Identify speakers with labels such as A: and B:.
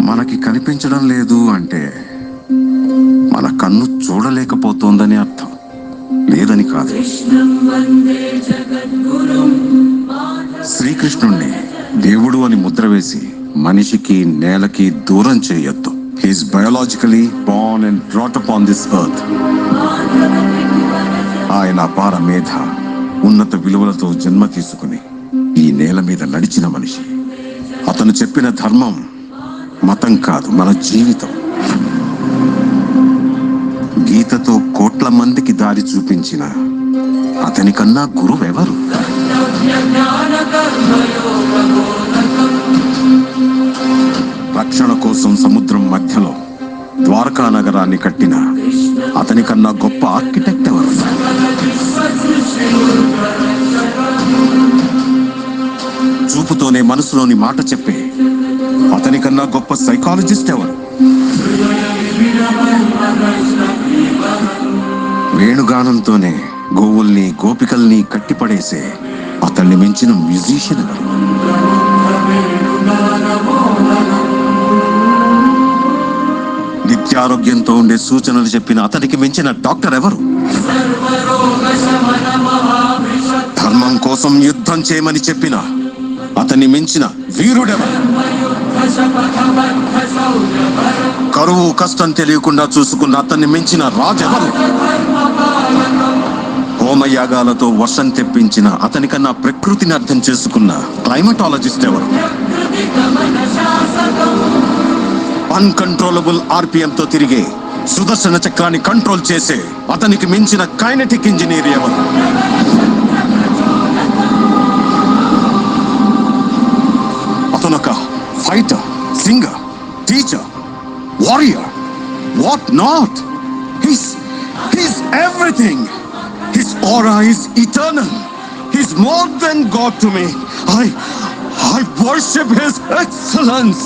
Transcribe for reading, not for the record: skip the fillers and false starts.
A: మనకి కనిపించడం లేదు అంటే మన కన్ను చూడలేకపోతోందని అర్థం, లేదని కాదు. శ్రీకృష్ణుణ్ణి దేవుడు అని ముద్ర వేసి మనిషికి నేలకి దూరం చేయొద్దు. He is biologically born and brought up on this earth. ఆయన అపార మేధ, ఉన్నత విలువలతో జన్మ తీసుకుని ఈ నేల మీద నడిచిన మనిషి. అతను చెప్పిన ధర్మం మతం కాదు, మన జీవితం. గీతతో కోట్ల మందికి దారి చూపించిన అతనికన్నా గురువెవరు? రక్షణ కోసం సముద్రం మధ్యలో ద్వారకా నగరాన్ని కట్టిన అతనికన్నా గొప్ప ఆర్కిటెక్ట్ ఎవరు? చూపుతోనే మనసులోని మాట చెప్పే అతనికన్నా గొప్ప సైకాలజిస్ట్ ఎవరు? వేణుగానంతోనే గోవుల్ని గోపికల్ని కట్టిపడేసే అతన్ని మించిన మ్యూజిషియన్ ఎవరు? నిత్యారోగ్యంతో ఉండే సూచనలు చెప్పిన అతనికి మించిన డాక్టర్ ఎవరు? ధర్మం కోసం యుద్ధం చేయమని చెప్పిన అతన్ని మించిన వీరుడెవరు? కరువు కష్టం తెలియకుండా చూసుకున్న అతన్ని మించిన రాజెవరు? హోమయాగాలతో వర్షం తెప్పించిన అతనికన్నా ప్రకృతిని అర్థం చేసుకున్న క్లైమటాలజిస్ట్ ఎవరు? అన్కంట్రోలబుల్ ఆర్పిఎంతో తిరిగే సుదర్శన చక్రాన్ని కంట్రోల్ చేసే అతనికి మించిన కైనెటిక్ ఇంజనీర్ ఎవరు? అతనొక fighter, singer, teacher, warrior, what not. He's everything. His aura is eternal. He's more than God to me. I worship His excellence.